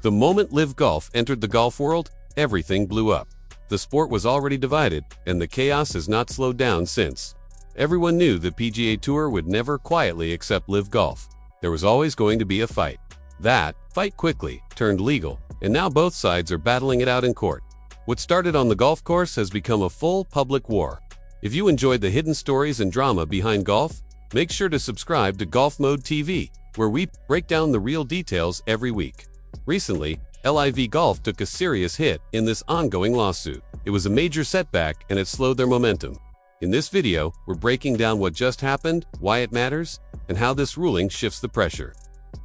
The moment LIV Golf entered the golf world, everything blew up. The sport was already divided, and the chaos has not slowed down since. Everyone knew the PGA Tour would never quietly accept LIV Golf. There was always going to be a fight. That fight quickly turned legal, and now both sides are battling it out in court. What started on the golf course has become a full public war. If you enjoyed the hidden stories and drama behind golf, make sure to subscribe to Golf Mode TV, where we break down the real details every week. Recently, LIV Golf took a serious hit in this ongoing lawsuit. It was a major setback and it slowed their momentum. In this video, we're breaking down what just happened, why it matters, and how this ruling shifts the pressure.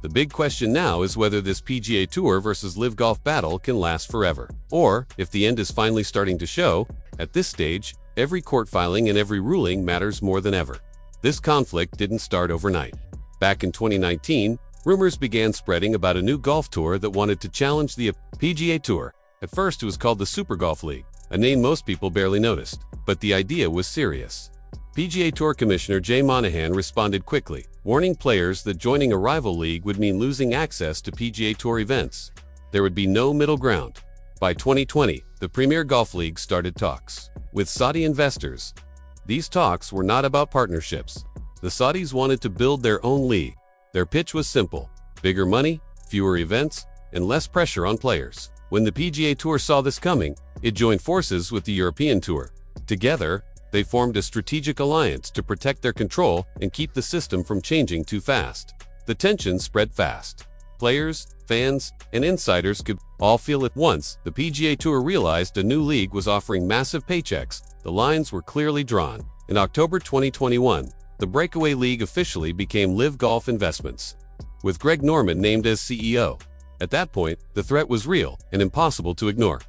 The big question now is whether this PGA Tour versus LIV Golf battle can last forever, or if the end is finally starting to show. At this stage, every court filing and every ruling matters more than ever. This conflict didn't start overnight. Back in 2019, rumors began spreading about a new golf tour that wanted to challenge the PGA Tour. At first, it was called the Super Golf League, a name most people barely noticed, but the idea was serious. PGA Tour Commissioner Jay Monahan responded quickly, warning players that joining a rival league would mean losing access to PGA Tour events. There would be no middle ground. By 2020, the Premier Golf League started talks with Saudi investors. These talks were not about partnerships. The Saudis wanted to build their own league. Their pitch was simple: bigger money, fewer events, and less pressure on players. When the PGA Tour saw this coming, it joined forces with the European Tour. Together, they formed a strategic alliance to protect their control and keep the system from changing too fast. The tension spread fast. Players, fans, and insiders could all feel it once the PGA Tour realized a new league was offering massive paychecks. The lines were clearly drawn. In October 2021, the breakaway league officially became LIV Golf Investments, with GregNorman named as CEO. At that point, the threat was real and impossible to ignore.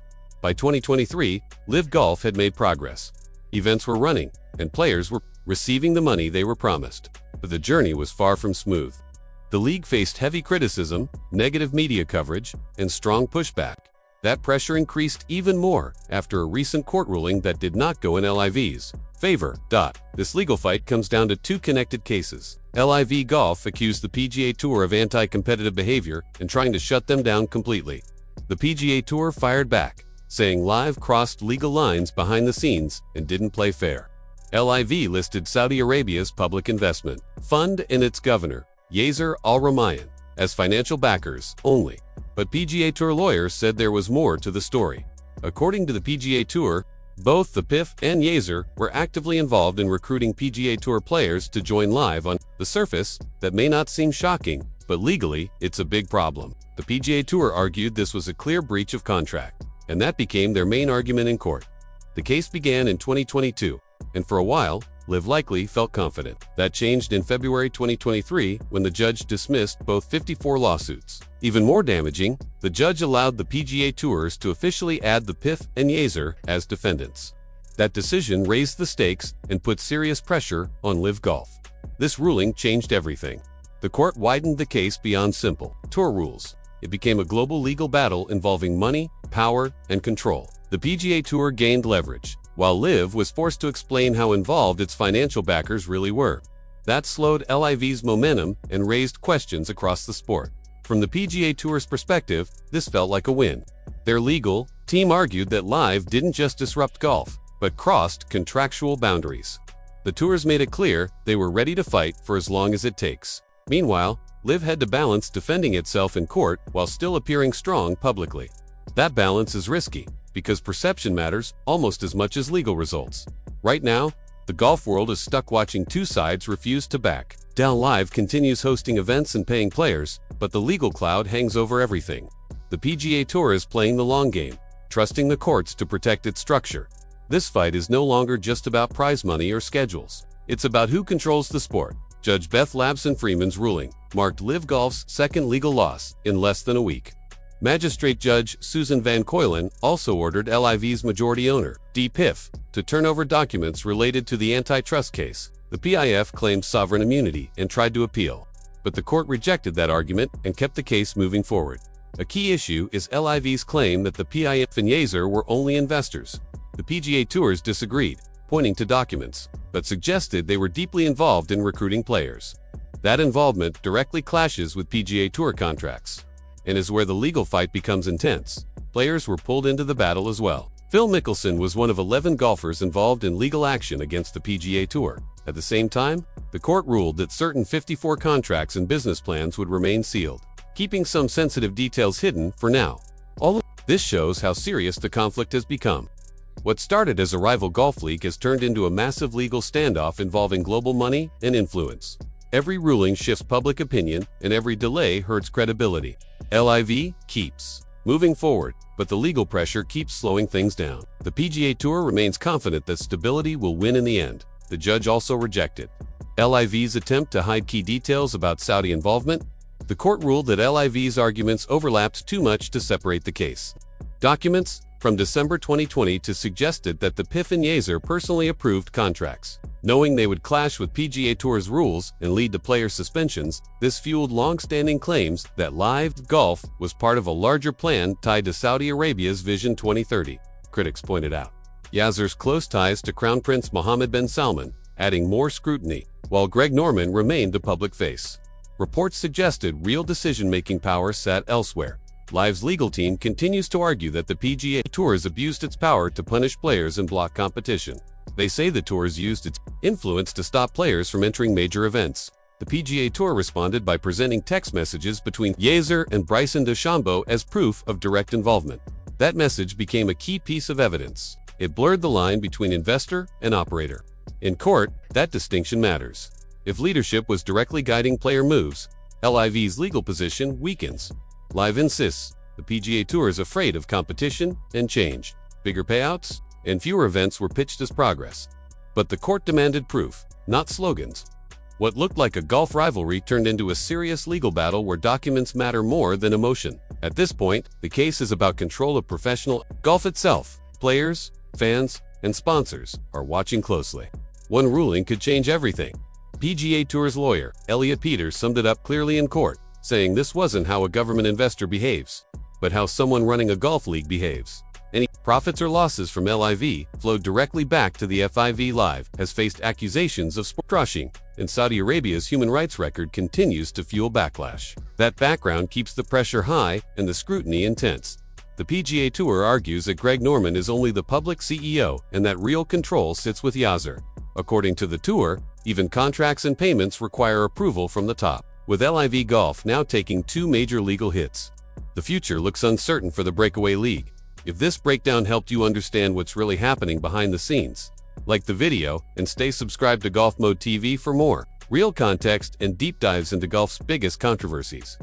By 2023, LIV Golf had made progress. Events were running, and players were receiving the money they were promised. But the journey was far from smooth. The league faced heavy criticism, negative media coverage, and strong pushback. That pressure increased even more after a recent court ruling that did not go in LIV's favor. This legal fight comes down to two connected cases. LIV Golf accused the PGA Tour of anti-competitive behavior and trying to shut them down completely. The PGA Tour fired back, saying LIV crossed legal lines behind the scenes and didn't play fair. LIV listed Saudi Arabia's public investment fund and its governor, Yasser Al-Rumayyan, as financial backers only. But PGA Tour lawyers said there was more to the story. According to the PGA Tour, both the PIF and Yasser were actively involved in recruiting PGA Tour players to join LIV. On the surface, that may not seem shocking, but legally, it's a big problem. The PGA Tour argued this was a clear breach of contract, and that became their main argument in court. The case began in 2022, and for a while, LIV likely felt confident. That changed in February 2023 when the judge dismissed both 54 lawsuits. Even more damaging, the judge allowed the PGA Tours to officially add the PIF and Yasser as defendants. That decision raised the stakes and put serious pressure on LIV Golf. This ruling changed everything. The court widened the case beyond simple tour rules. It became a global legal battle involving money, power, and control. The PGA Tour gained leverage, while LIV was forced to explain how involved its financial backers really were. That slowed LIV's momentum and raised questions across the sport. From the PGA Tour's perspective, this felt like a win. Their legal team argued that LIV didn't just disrupt golf, but crossed contractual boundaries. The tours made it clear they were ready to fight for as long as it takes. Meanwhile, LIV had to balance defending itself in court while still appearing strong publicly. That balance is risky, because perception matters almost as much as legal results. Right now, the golf world is stuck watching two sides refuse to back down. LIV continues hosting events and paying players, but the legal cloud hangs over everything. The PGA Tour is playing the long game, trusting the courts to protect its structure. This fight is no longer just about prize money or schedules. It's about who controls the sport. Judge Beth Labson-Freeman's ruling marked LIV Golf's second legal loss in less than a week. Magistrate Judge Susan Van Coylen also ordered LIV's majority owner, PIF, to turn over documents related to the antitrust case. The PIF claimed sovereign immunity and tried to appeal, but the court rejected that argument and kept the case moving forward. A key issue is LIV's claim that the PIF and Yasser were only investors. The PGA Tours disagreed, pointing to documents, but suggested they were deeply involved in recruiting players. That involvement directly clashes with PGA Tour contracts. and is where the legal fight becomes intense. Players were pulled into the battle as well. Phil Mickelson was one of 11 golfers involved in legal action against the PGA Tour. At the same time, the court ruled that certain 54 contracts and business plans would remain sealed, keeping some sensitive details hidden for now. All of this shows how serious the conflict has become. What started as a rival golf league has turned into a massive legal standoff involving global money and influence. Every ruling shifts public opinion, and every delay hurts credibility. LIV keeps moving forward, but the legal pressure keeps slowing things down. The PGA Tour remains confident that stability will win in the end. The judge also rejected LIV's attempt to hide key details about Saudi involvement. The court ruled that LIV's arguments overlapped too much to separate the case. Documents from December 2020 suggested that the PIF and Yazer personally approved contracts, knowing they would clash with PGA Tour's rules and lead to player suspensions. This fueled long-standing claims that LIVGolf was part of a larger plan tied to Saudi Arabia's Vision 2030, critics pointed out. Yazer's close ties to Crown Prince Mohammed bin Salman, adding more scrutiny, while GregNorman remained the public face. Reports suggested real decision-making power sat elsewhere. LIV's legal team continues to argue that the PGA Tour has abused its power to punish players and block competition. They say the tour has used its influence to stop players from entering major events. The PGA Tour responded by presenting text messages between Yazer and Bryson DeChambeau as proof of direct involvement. That message became a key piece of evidence. It blurred the line between investor and operator. In court, that distinction matters. If leadership was directly guiding player moves, LIV's legal position weakens. LIV insists the PGA Tour is afraid of competition and change. Bigger payouts and fewer events were pitched as progress. But the court demanded proof, not slogans. What looked like a golf rivalry turned into a serious legal battle where documents matter more than emotion. At this point, the case is about control of professional golf itself. Players, fans, and sponsors are watching closely. One ruling could change everything. PGA Tour's lawyer, Elliot Peters, summed it up clearly in court, saying this wasn't how a government investor behaves, but how someone running a golf league behaves. Any profits or losses from LIV flowed directly back to the FIV. LIV has faced accusations of sport crushing, and Saudi Arabia's human rights record continues to fuel backlash. That background keeps the pressure high and the scrutiny intense. The PGA Tour argues that GregNorman is only the public CEO and that real control sits with Yazer. According to the tour, even contracts and payments require approval from the top. With LIVGolf now taking 2 major legal hits, the future looks uncertain for the breakaway league. If this breakdown helped you understand what's really happening behind the scenes, like the video and stay subscribed to Golf Mode TV for more real context and deep dives into golf's biggest controversies.